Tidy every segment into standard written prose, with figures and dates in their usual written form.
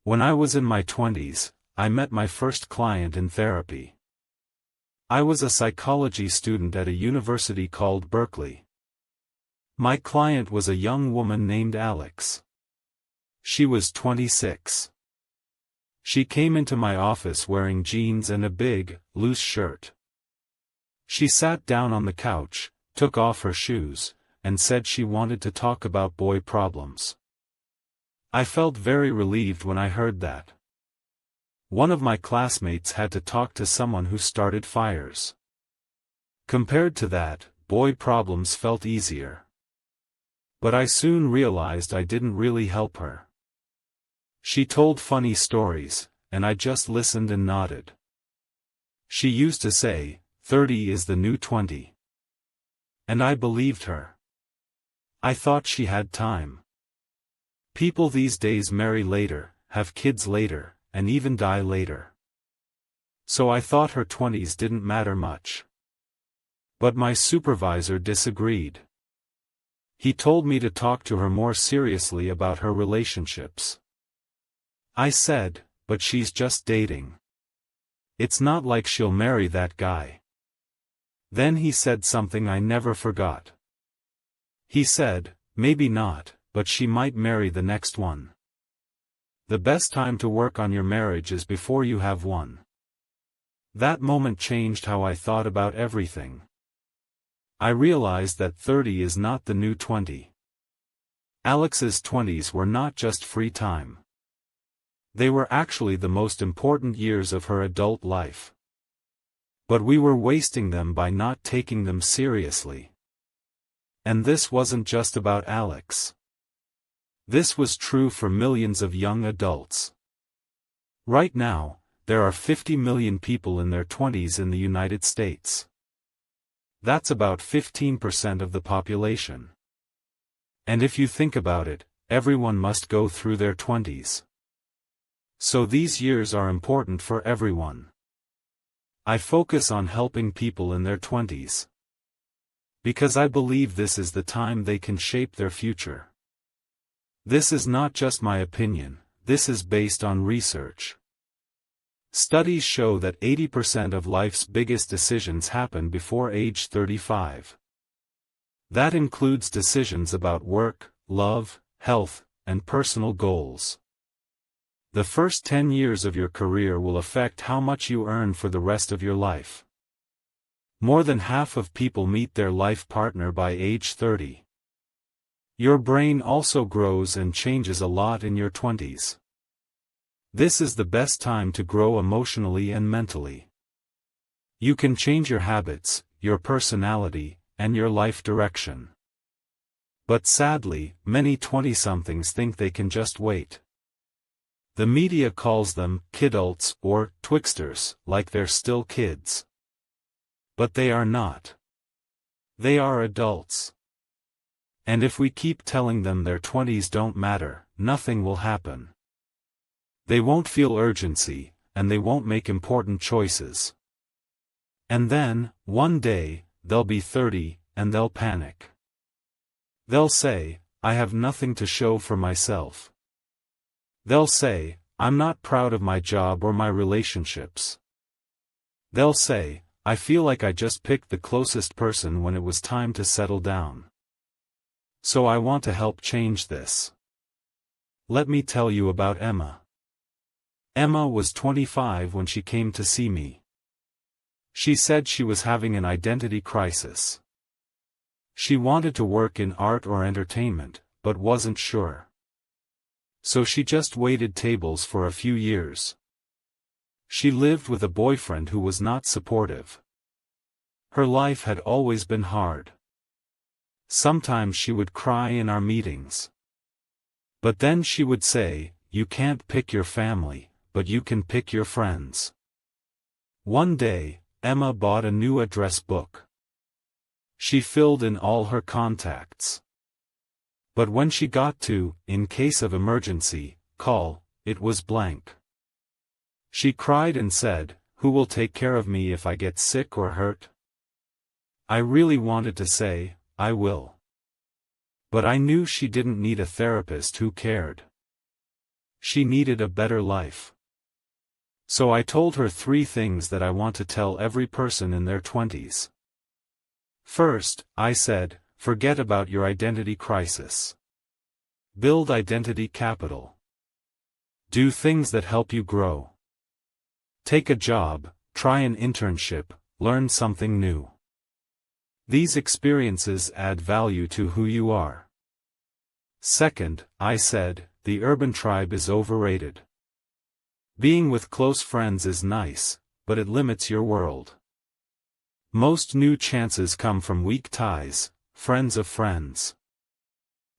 When I was in my 20s, I met my first client in therapy. I was a psychology student at a university called Berkeley. My client was a young woman named Alex. She was 26. She came into my office wearing jeans and a big, loose shirt. She sat down on the couch, took off her shoes, and said she wanted to talk about boy problems. I felt very relieved when I heard that. One of my classmates had to talk to someone who started fires. Compared to that, boy problems felt easier. But I soon realized I didn't really help her. She told funny stories, and I just listened and nodded. She used to say, 30 is the new 20. And I believed her. I thought she had time. People these days marry later, have kids later, and even die later. So I thought her 20s didn't matter much. But my supervisor disagreed. He told me to talk to her more seriously about her relationships. I said, but she's just dating. It's not like she'll marry that guy. Then he said something I never forgot. He said, maybe not, but she might marry the next one. The best time to work on your marriage is before you have one. That moment changed how I thought about everything. I realized that 30 is not the new 20. Alex's 20s were not just free time. They were actually the most important years of her adult life. But we were wasting them by not taking them seriously. And this wasn't just about Alex. This was true for millions of young adults. Right now, there are 50 million people in their 20s in the United States. That's about 15% of the population. And if you think about it, everyone must go through their 20s. So these years are important for everyone. I focus on helping people in their 20s. Because I believe this is the time they can shape their future. This is not just my opinion, this is based on research. Studies show that 80% of life's biggest decisions happen before age 35. That includes decisions about work, love, health, and personal goals. The first 10 years of your career will affect how much you earn for the rest of your life. More than half of people meet their life partner by age 30. Your brain also grows and changes a lot in your 20s. This is the best time to grow emotionally and mentally. You can change your habits, your personality, and your life direction. But sadly, many 20-somethings think they can just wait. The media calls them kidults or twixters, like they're still kids. But they are not. They are adults. And if we keep telling them their 20s don't matter, nothing will happen. They won't feel urgency, and they won't make important choices. And then, one day, they'll be 30, and they'll panic. They'll say, I have nothing to show for myself. They'll say, I'm not proud of my job or my relationships. They'll say, I feel like I just picked the closest person when it was time to settle down. So I want to help change this. Let me tell you about Emma. Emma was 25 when she came to see me. She said she was having an identity crisis. She wanted to work in art or entertainment, but wasn't sure. So she just waited tables for a few years. She lived with a boyfriend who was not supportive. Her life had always been hard. Sometimes she would cry in our meetings. But then she would say, you can't pick your family, but you can pick your friends. One day, Emma bought a new address book. She filled in all her contacts. But when she got to, in case of emergency, call, it was blank. She cried and said, who will take care of me if I get sick or hurt? I really wanted to say, I will. But I knew she didn't need a therapist who cared. She needed a better life. So I told her 3 things that I want to tell every person in their 20s. First, I said, forget about your identity crisis. Build identity capital. Do things that help you grow. Take a job, try an internship, learn something new. These experiences add value to who you are. Second, I said, the urban tribe is overrated. Being with close friends is nice, but it limits your world. Most new chances come from weak ties, friends of friends.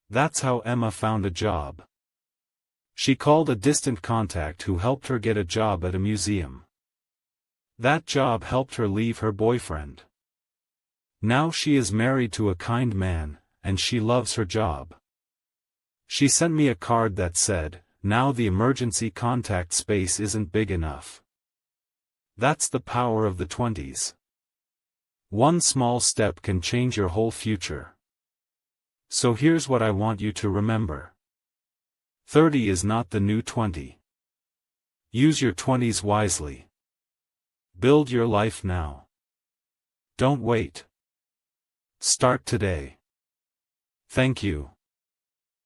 That's how Emma found a job. She called a distant contact who helped her get a job at a museum. That job helped her leave her boyfriend. Now she is married to a kind man, and she loves her job. She sent me a card that said, now the emergency contact space isn't big enough. That's the power of the 20s. One small step can change your whole future. So here's what I want you to remember. 30 is not the new 20. Use your 20s wisely. Build your life now. Don't wait. Start today. Thank you.